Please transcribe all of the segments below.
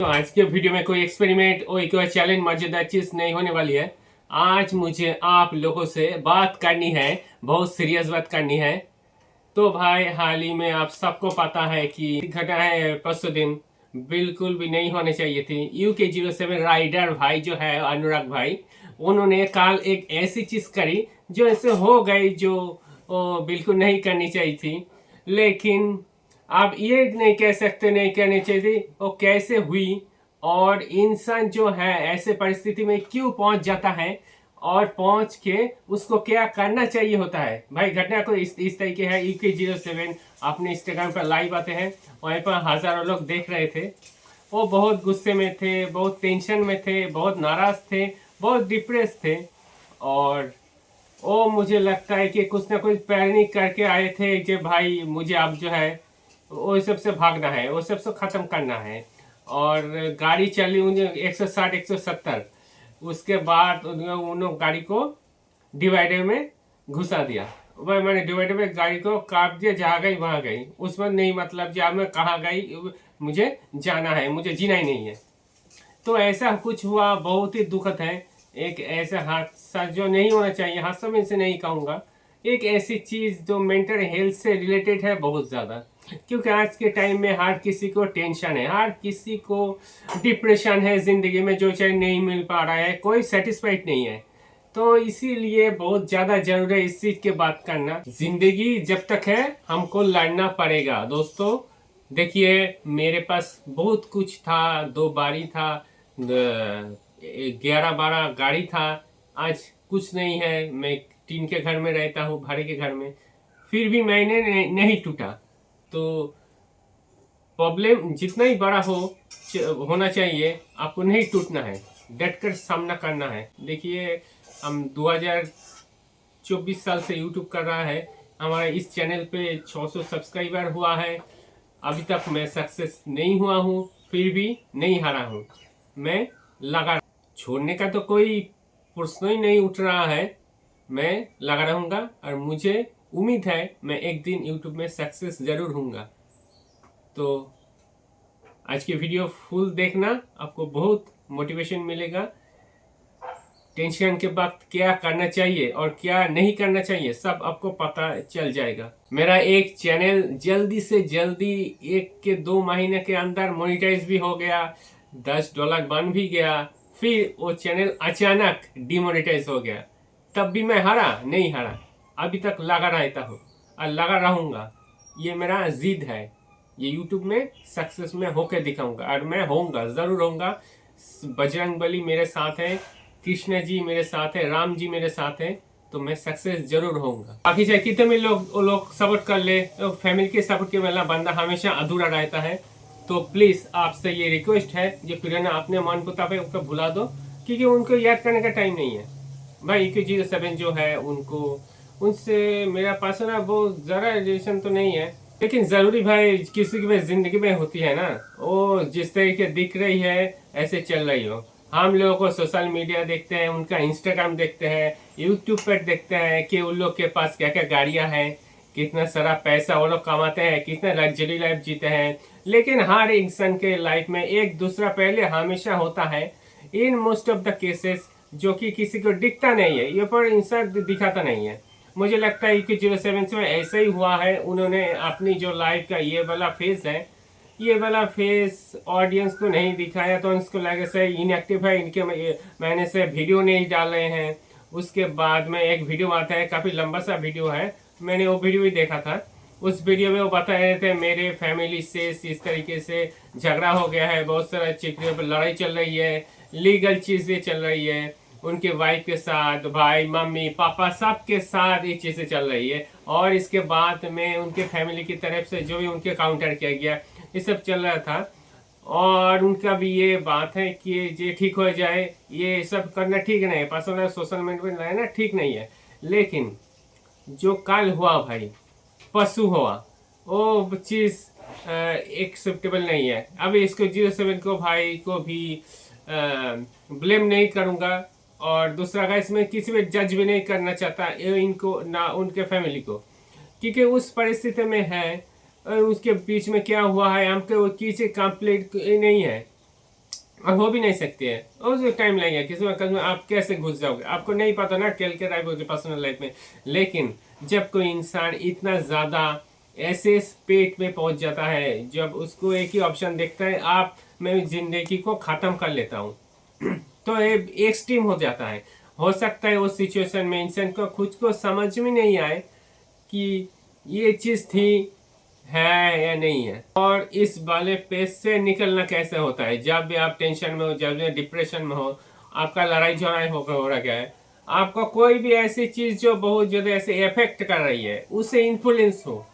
तो आज के वीडियो में कोई एक्सपेरिमेंट और कोई चैलेंज मजेदार चीज नहीं होने वाली है। आज मुझे आप लोगों से बात करनी है, बहुत सीरियस बात करनी है। तो भाई हाल ही में आप सबको पता है कि घटना है परसों दिन, बिल्कुल भी नहीं होनी चाहिए थी। UK07 राइडर भाई जो है अनुराग भाई, उन्होंने कल एक ऐसी चीज करी जो ऐसे हो गई जो बिल्कुल नहीं करनी चाहिए थी। लेकिन आप ये नहीं कह सकते नहीं करनी चाहिए थी, वो कैसे हुई और इंसान जो है ऐसे परिस्थिति में क्यों पहुंच जाता है और पहुंच के उसको क्या करना चाहिए होता है। भाई घटना को इस तरीके है। UK07 अपने इंस्टाग्राम पर लाइव आते हैं, वहीं पर हजारों लोग देख रहे थे। वो बहुत गुस्से में थे, बहुत टेंशन में थे, बहुत नाराज थे, बहुत डिप्रेस थे। और वो मुझे लगता है कि कुछ ना कुछ प्लानिंग करके आए थे कि भाई मुझे अब जो है वो सबसे भागना है, वो सबसे ख़त्म करना है। और गाड़ी चली उन्हें 160 170। उसके बाद उन्होंने गाड़ी को डिवाइडर में घुसा दिया। वह मैंने डिवाइडर में गाड़ी को काट दिया, जहाँ गई वहाँ गई, उसमें नहीं मतलब जहाँ मैं कहाँ गई, मुझे जाना है, मुझे जीना ही नहीं है। तो ऐसा कुछ हुआ, बहुत ही दुखद है। एक ऐसा हादसा जो नहीं होना चाहिए, हादसा में से नहीं कहूँगा, एक ऐसी चीज़ जो मेंटल हेल्थ से रिलेटेड है बहुत ज़्यादा। क्योंकि आज के टाइम में हर किसी को टेंशन है, हर किसी को डिप्रेशन है ज़िंदगी में, जो चाहे नहीं मिल पा रहा है, कोई सेटिस्फाइड नहीं है। तो इसीलिए बहुत ज़्यादा जरूरी है इस चीज़ की बात करना। ज़िंदगी जब तक है हमको लड़ना पड़ेगा दोस्तों। देखिए मेरे पास बहुत कुछ था, 2 बारी था, 11-12 गाड़ी था। आज कुछ नहीं है, मैं टीन के घर में रहता हूँ, भाड़े के घर में। फिर भी मैंने नहीं टूटा। तो प्रॉब्लम जितना ही बड़ा होना चाहिए, आपको नहीं टूटना है, डट कर सामना करना है। देखिए हम 2024 साल से यूट्यूब कर रहा है, हमारा इस चैनल पे 600 सब्सक्राइबर हुआ है। अभी तक मैं सक्सेस नहीं हुआ हूँ, फिर भी नहीं हारा हूँ, मैं लगा। छोड़ने का तो कोई प्रश्न ही नहीं उठ रहा है, मैं लगा रहूँगा। और मुझे उम्मीद है मैं एक दिन यूट्यूब में सक्सेस जरूर हूँगा। तो आज की वीडियो फुल देखना, आपको बहुत मोटिवेशन मिलेगा। टेंशन के वक्त क्या करना चाहिए और क्या नहीं करना चाहिए सब आपको पता चल जाएगा। मेरा एक चैनल जल्दी से जल्दी 1 के 2 महीने के अंदर मोनिटाइज भी हो गया, $10 बन भी गया। फिर वो चैनल अचानक डिमोनेटाइज हो गया, तब भी मैं हारा नहीं हारा, अभी तक लगा रहता हूँ और लगा रहूँगा। ये मेरा जिद है, ये यूट्यूब में सक्सेस में होके दिखाऊंगा और मैं होऊंगा, जरूर होऊंगा। बजरंग बली मेरे साथ है, कृष्ण जी मेरे साथ है, राम जी मेरे साथ है, तो मैं सक्सेस जरूर होऊंगा। बाकी चाहे कितने भी लोग सपोर्ट कर ले, तो फैमिली के सपोर्ट के वाला बंदा हमेशा अधूरा रहता है। तो प्लीज आपसे ये रिक्वेस्ट है, जो पुराना अपने मन मुताबिक उसको भुला दो, क्योंकि उनको याद करने का टाइम नहीं है। भाई UK07 जो है उनको, उनसे मेरा पर्सनल बहुत ज़्यादा रिलेशन तो नहीं है, लेकिन ज़रूरी भाई किसी की भी ज़िंदगी में होती है ना, वो जिस तरीके दिख रही है ऐसे चल रही हो। हम लोगों को सोशल मीडिया देखते हैं, उनका इंस्टाग्राम देखते हैं, यूट्यूब पर देखते हैं कि उन लोग के पास क्या क्या गाड़ियाँ हैं, कितना सारा पैसा वो लोग कमाते हैं, कितना लग्जरी लाइफ जीते हैं। लेकिन हर इंसान के लाइफ में एक दूसरा पहले हमेशा होता है, in most of the cases, जो कि किसी को दिखता नहीं है, ये पर इंसान दिखाता नहीं है। मुझे लगता है कि 07 में ऐसा ही हुआ है। उन्होंने अपनी जो लाइफ का ये वाला फेज है, ये वाला फेस ऑडियंस को नहीं दिखाया, तो इसको लगे से इनएक्टिव है, इनके मैंने से वीडियो नहीं डाले हैं। उसके बाद में एक वीडियो आता है, काफ़ी लंबा सा वीडियो है, मैंने वो वीडियो भी देखा था। उस वीडियो में वो बता रहे थे मेरे फैमिली से इस तरीके से झगड़ा हो गया है, बहुत सारा चीज़ों पर लड़ाई चल रही है, लीगल चीज़ें चल रही है, उनके वाइफ के साथ, भाई मम्मी पापा सब के साथ ये चीज़ें चल रही है। और इसके बाद में उनके फैमिली की तरफ से जो भी उनके काउंटर किया गया, ये सब चल रहा था। और उनका भी ये बात है कि ये ठीक हो जाए, ये सब करना ठीक नहीं है, पर्सनल सोशल मीडिया में रहना ठीक नहीं है। लेकिन जो कल हुआ भाई, पशु हुआ, वो चीज़ एक्सेप्टेबल नहीं है। अब इसको 07 को भाई को भी ब्लेम नहीं करूँगा, और दूसरा का इसमें किसी भी जज भी नहीं करना चाहता इनको ना उनके फैमिली को, क्योंकि उस परिस्थिति में है। और उसके बीच में क्या हुआ है हमको वो चीज़ें कंप्लीट नहीं है। और हो भी नहीं सकती है, और उसमें टाइम लगेगा। किसी में आप कैसे घुस जाओगे, आपको नहीं पता ना कल के लाइफ पर्सनल लाइफ में। लेकिन जब कोई इंसान इतना ज़्यादा ऐसे पेट में पहुंच जाता है, जब उसको एक ही ऑप्शन देखता है, आप मैं जिंदगी को ख़त्म कर लेता हूँ तो एक्सट्रीम हो जाता है। हो सकता है उस सिचुएशन में इंसान को खुद को समझ में नहीं आए कि ये चीज़ थी है या नहीं है, और इस वाले पेज से निकलना कैसे होता है। जब भी आप टेंशन में हो, जब भी डिप्रेशन में हो, आपका लड़ाई झगड़ा हो रहा है, आपको कोई भी ऐसी चीज जो बहुत ज्यादा ऐसे इफेक्ट कर रही है, उससे इन्फ्लुएंस हो,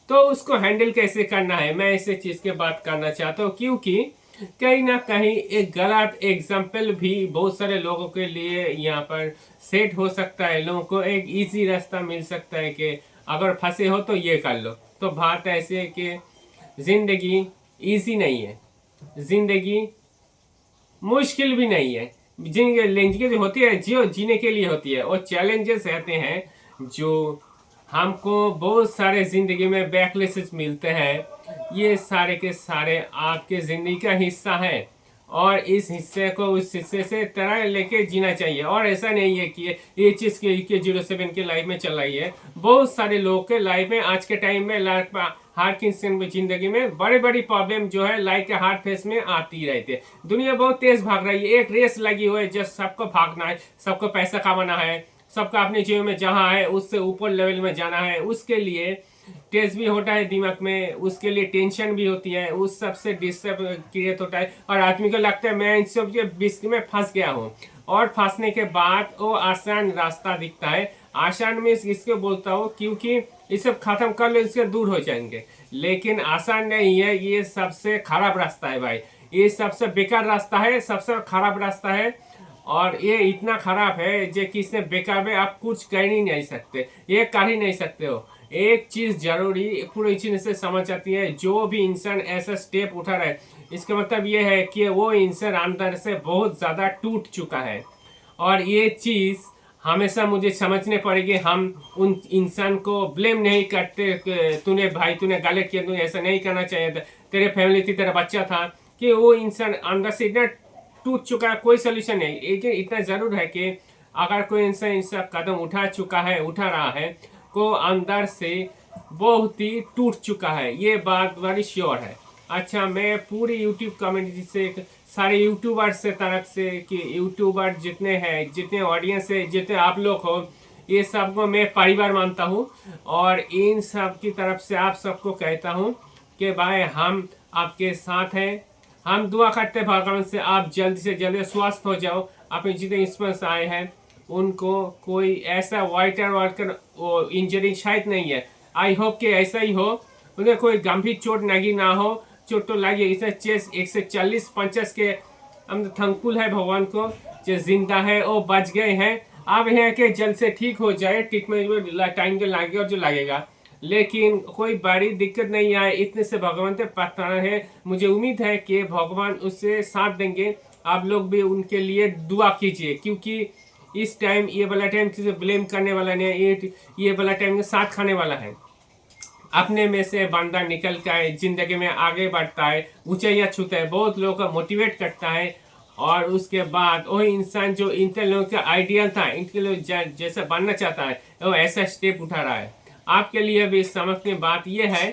तो उसको हैंडल कैसे करना है, मैं इसे चीज के बात करना चाहता हूँ। क्योंकि कहीं ना कहीं एक गलत एग्जाम्पल भी बहुत सारे लोगों के लिए यहाँ पर सेट हो सकता है। लोगों को एक इजी रास्ता मिल सकता है कि अगर फंसे हो तो ये कर लो। तो बात ऐसी है कि जिंदगी इजी नहीं है, जिंदगी मुश्किल भी नहीं है। जिंदगी जो होती है जियो जीने के लिए होती है, और चैलेंजेस रहते हैं जो हमको बहुत सारे जिंदगी में बैकलेसेस मिलते हैं। ये सारे के सारे आपके जिंदगी का हिस्सा है, और इस हिस्से को उस हिस्से से तरह लेके जीना चाहिए। और ऐसा नहीं है कि ये चीज़ के 07 के लाइफ में चल रही है, बहुत सारे लोगों के लाइफ में आज के टाइम में हर किसी की जिंदगी में बड़ी बड़ी प्रॉब्लम जो है लाइफ के हार्ड फेस में आती रहती है। दुनिया बहुत तेज भाग रही है, एक रेस लगी हुई है, जस्ट सबको भागना है, सबको पैसा कमाना है, सबका अपने जीवन में जहाँ है उससे ऊपर लेवल में जाना है। उसके लिए टेस्ट भी होता है दिमाग में, उसके लिए टेंशन भी होती है, उस सब से डिस्टर्ब क्रिएट होता है, और आदमी को लगता है मैं इन सब के बीच में फंस गया हूँ। और फंसने के बाद वो आसान रास्ता दिखता है। आसान में इसको बोलता हूँ क्योंकि ये सब खत्म कर लो, इससे दूर हो जाएंगे। लेकिन आसान नहीं है, ये सबसे खराब रास्ता है भाई, ये सबसे बेकार रास्ता है, सबसे खराब रास्ता है। और ये इतना खराब है जो कि इसने बेकार में आप कुछ कर ही नहीं सकते, ये कर ही नहीं सकते हो। एक चीज जरूरी पूरी चीज से समझ आती है, जो भी इंसान ऐसा स्टेप उठा रहा है, इसका मतलब ये है कि वो इंसान अंदर से बहुत ज्यादा टूट चुका है। और ये चीज हमेशा मुझे समझने पड़ेगी। हम उन इंसान को ब्लेम नहीं करते तूने भाई तूने गलत किया, तूने ऐसा नहीं करना चाहिए था, तेरे फैमिली थी, तेरा बच्चा था, कि वो इंसान अंदर से इतना टूट चुका है, कोई सोल्यूशन नहीं। लेकिन इतना जरूर है कि अगर कोई इंसान इसका कदम उठा चुका है, उठा रहा है, को अंदर से बहुत ही टूट चुका है, ये बात बड़ी श्योर है। अच्छा, मैं पूरी यूट्यूब कम्युनिटी से, सारे यूट्यूबर से तरफ से, कि यूट्यूबर जितने हैं, जितने ऑडियंस है, जितने आप लोग हो, ये सबको मैं परिवार मानता हूँ। और इन सब की तरफ से आप सबको कहता हूँ कि भाई हम आपके साथ हैं। हम दुआ करते हैं भगवान से आप जल्द से जल्द स्वस्थ हो जाओ। अपने जितने स्पॉन्स आए हैं उनको कोई ऐसा वाइटर वर्कर इंजरी शायद नहीं है, आई होप कि ऐसा ही हो, उन्हें कोई गंभीर चोट लगी ना हो। चोट तो लगी, इसे चेस 140-50 के हम थैंकफुल है भगवान को जो जिंदा है, वो बच गए हैं। अब है कि जल्द से ठीक हो जाए, ट्रीटमेंट में टाइम जो लगेगा जो लगेगा, लेकिन कोई बड़ी दिक्कत नहीं आए, इतने से भगवान से प्रार्थना है। मुझे उम्मीद है कि भगवान उससे साथ देंगे। आप लोग भी उनके लिए दुआ कीजिए, क्योंकि इस टाइम ये वाला टाइम किसी ब्लेम करने वाला नहीं है, ये वाला टाइम साथ खाने वाला है। अपने में से बंदा निकल कर जिंदगी में आगे बढ़ता है, ऊंचाइयां छूता है, बहुत लोगों को मोटिवेट करता है। और उसके बाद वही इंसान जो इन लोगों का आइडियल था, इनके लोग जैसा बनना चाहता है, वो ऐसा स्टेप उठा रहा है। आपके लिए भी समझने बात यह है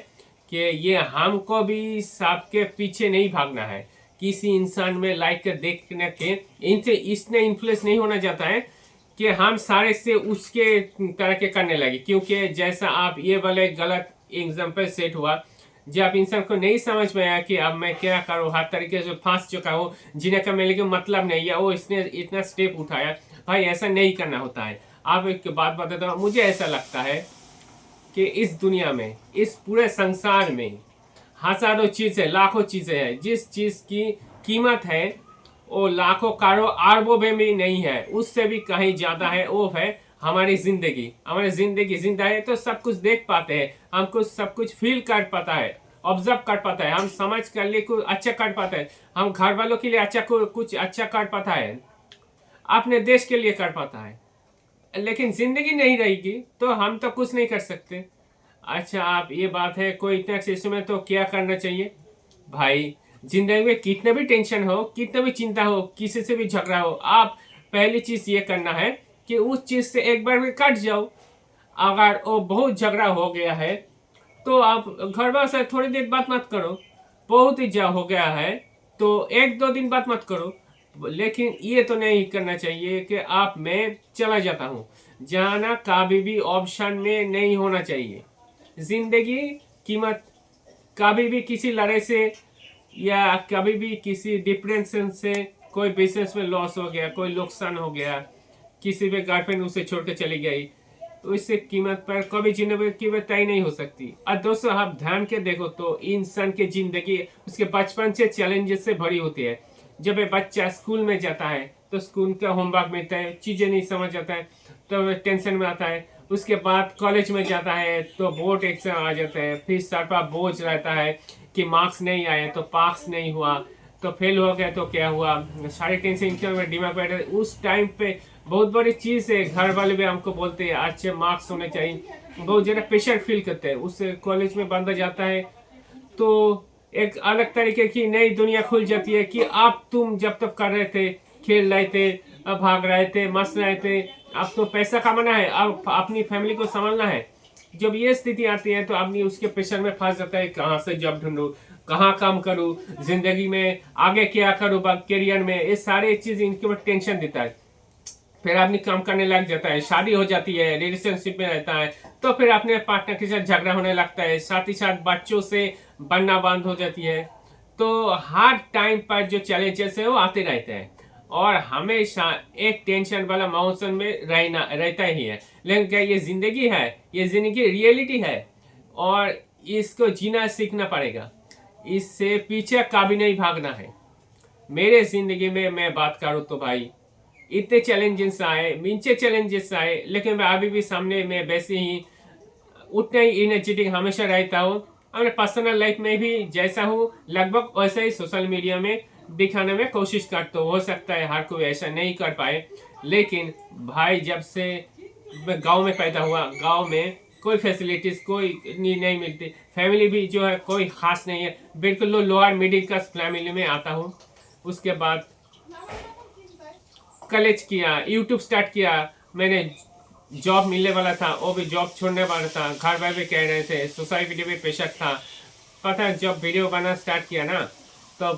कि ये हमको भी सबके पीछे नहीं भागना है। किसी इंसान में लाइक कर देखने के इनसे इसने इन्फ्लुएंस नहीं होना चाहता है कि हम सारे से उसके तरह के करने लगे। क्योंकि जैसा आप ये वाले गलत एग्जाम्पल सेट हुआ, जब इंसान को नहीं समझ में आया कि अब मैं क्या करूँ, हर तरीके से फंस चुका हूँ, जीने का मेरे लिए मतलब नहीं है, वो इसने इतना स्टेप उठाया। भाई ऐसा नहीं करना होता है। आप एक बात बताता हूँ, मुझे ऐसा लगता है कि इस दुनिया में, इस पूरे संसार में हजारों चीजें, लाखों चीजें हैं, जिस चीज की कीमत है वो लाखों करोड़ अरबों में भी नहीं है, उससे भी कहीं ज्यादा है। वो है हमारी जिंदगी। हमारी जिंदगी जिंदा है तो सब कुछ देख पाते हैं, हमको सब कुछ फील कर पाता है, ऑब्जर्व कर पाता है, हम समझ कर लिए कुछ अच्छा कर पाते हैं, हम घर वालों के लिए अच्छा कुछ अच्छा कर पाता है, अपने देश के लिए कर पाता है। लेकिन जिंदगी नहीं रहेगी तो हम तो कुछ नहीं कर सकते। अच्छा, आप ये बात है कोई इतना सिस्टम है तो क्या करना चाहिए भाई? जिंदगी में कितना भी टेंशन हो, कितना भी चिंता हो, किसी से भी झगड़ा हो, आप पहली चीज ये करना है कि उस चीज से एक बार में कट जाओ। अगर वो बहुत झगड़ा हो गया है तो आप घर वालों से थोड़ी देर बात मत करो। बहुत ही जा हो गया है तो 1-2 दिन बात मत करो। लेकिन ये तो नहीं करना चाहिए कि आप मैं चला जाता हूँ, जाना कभी भी ऑप्शन में नहीं होना चाहिए। जिंदगी कीमत कभी भी किसी लड़ाई से या कभी भी किसी डिप्रेशन से, कोई बिजनेस में लॉस हो गया, कोई नुकसान हो गया, किसी भी गर्लफ्रेंड उसे छोड़ के चली गई, तो इससे कीमत पर कभी जिंदगी की कीमत तय नहीं हो सकती। और दोस्तों आप ध्यान के देखो तो इंसान की जिंदगी उसके बचपन से चैलेंजेस से भरी होती है। जब ये बच्चा स्कूल में जाता है तो स्कूल का होमवर्क मिलता है, चीजें नहीं समझ आता है तो टेंशन में आता है। उसके बाद कॉलेज में जाता है तो बोर्ड एग्जाम आ जाता है, फिर सर पर बोझ रहता है कि मार्क्स नहीं आए तो पास नहीं हुआ, तो फेल हो गया तो क्या हुआ, सारी टेंशन में दिमाग बैठे। उस टाइम पे बहुत बड़ी चीज है, घर वाले भी हमको बोलते हैं अच्छे मार्क्स होने चाहिए, बहुत ज्यादा प्रेशर फील करते हैं। उस कॉलेज में बंदा जाता है तो एक अलग तरीके की नई दुनिया खुल जाती है कि आप तुम जब तक कर रहे थे, खेल रहे थे, भाग रहे थे, मस्त रहे थे, अब तो पैसा कमाना है, अब अपनी फैमिली को संभालना है। जब ये स्थिति आती है तो आदमी उसके प्रेशर में फंस जाता है, कहाँ से जॉब ढूंढूं, कहाँ काम करूं, जिंदगी में आगे क्या करूं, करियर में, ये सारे चीज इनके ऊपर टेंशन देता है। फिर आदमी काम करने लग जाता है, शादी हो जाती है, रिलेशनशिप में रहता है, तो फिर अपने पार्टनर के साथ झगड़ा होने लगता है, साथ ही साथ बच्चों से बनना बंद हो जाती है। तो हर टाइम पर जो चैलेंजेस है वो आते रहते हैं और हमेशा एक टेंशन वाला मौसम में रहता ही है। लेकिन क्या ये जिंदगी है? ये जिंदगी रियलिटी है और इसको जीना सीखना पड़ेगा, इससे पीछे कभी नहीं भागना है। मेरे जिंदगी में मैं बात करूँ तो भाई इतने चैलेंजेस आए, नीचे चैलेंजेस आए, लेकिन मैं अभी भी सामने में वैसे ही उतना ही एनर्जेटिक हमेशा रहता हूँ। अपने पर्सनल लाइफ में भी जैसा हूँ लगभग वैसा ही सोशल मीडिया में दिखाने में कोशिश करता हूँ। हो सकता है हर कोई ऐसा नहीं कर पाए, लेकिन भाई जब से मैं गांव में पैदा हुआ, गांव में कोई फैसिलिटीज कोई नहीं मिलती, फैमिली भी जो है कोई खास नहीं है, बिल्कुल लोअर मिडिल क्लास फैमिली में आता हूँ। उसके बाद कॉलेज किया, यूट्यूब स्टार्ट किया, मैंने जॉब मिलने वाला था, वो भी जॉब छोड़ने वाला था, घर वाले भी कह रहे थे, सोसाइटी भी प्रेशर था। पता है जब वीडियो बनाना स्टार्ट किया ना तो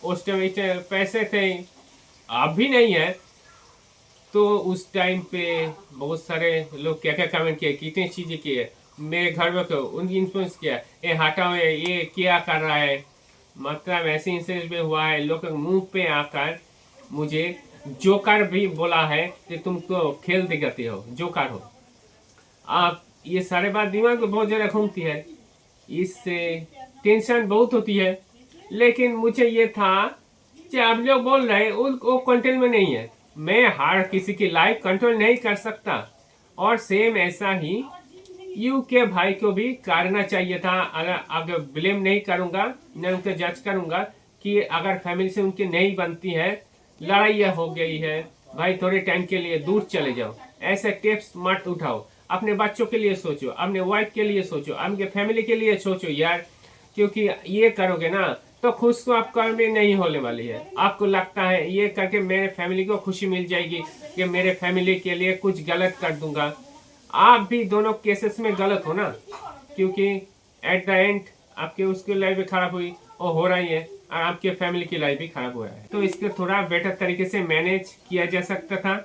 उस टाइम इतने पैसे थे, अब भी नहीं है, तो उस टाइम पे बहुत सारे लोग क्या क्या कमेंट किए, कितनी चीज़ें किए, मेरे घर में को उनकी इन्फ्लुएंस किया, ये हटाओ, ये क्या कर रहा है, मतलब ऐसे इंसिडेंट भी हुआ है। लोग मुंह पे आकर मुझे जोकर भी बोला है कि तुम तो खेल दिखाते हो, जोकर हो आप। ये सारे बात दिमाग में बहुत ज़्यादा घूमती है, इससे टेंशन बहुत होती है। लेकिन मुझे ये था कि आप लोग बोल रहे हैं वो कंट्रोल में नहीं है, मैं हर किसी की लाइफ कंट्रोल नहीं कर सकता। और सेम ऐसा ही यू के भाई को भी करना चाहिए था। अगर ब्लेम नहीं करूंगा, मैं उनको जज करूंगा कि अगर फैमिली से उनकी नहीं बनती है, लड़ाई हो गई है, भाई थोड़े टाइम के लिए दूर चले जाओ, ऐसे टिप्स मत उठाओ। अपने बच्चों के लिए सोचो, अपने वाइफ के लिए सोचो, आपके फैमिली के लिए सोचो यार, क्योंकि ये करोगे ना तो खुश तो आपका में नहीं होने वाली है। आपको लगता है ये करके मेरे फैमिली को खुशी मिल जाएगी कि मेरे फैमिली के लिए कुछ गलत कर दूंगा। आप भी दोनों केसेस में गलत हो ना, क्योंकि एट द एंड आपके उसकी लाइफ भी खराब हुई और हो रही है, और आपके फैमिली की लाइफ भी खराब हुआ है। तो इसको थोड़ा बेटर तरीके से मैनेज किया जा सकता था।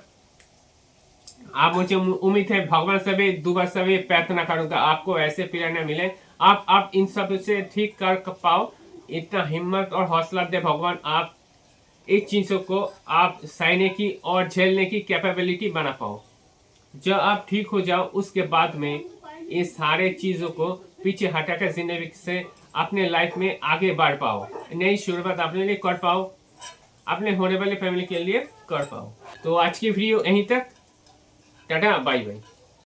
आप मुझे उम्मीद है भगवान से भी दुआ से भी प्रार्थना करूंगा आपको ऐसे प्रेरणा मिले, आप इन सब से ठीक कर पाओ। इतना हिम्मत और हौसला दे भगवान, आप इस चीजों को आप सहने की और झेलने की कैपेबिलिटी बना पाओ। जब आप ठीक हो जाओ उसके बाद में ये सारे चीजों को पीछे हटाकर जिंदगी से अपने लाइफ में आगे बढ़ पाओ, नई शुरुआत अपने लिए कर पाओ, अपने होने वाले फैमिली के लिए कर पाओ। तो आज की वीडियो यहीं तक, टाटा बाय बाय।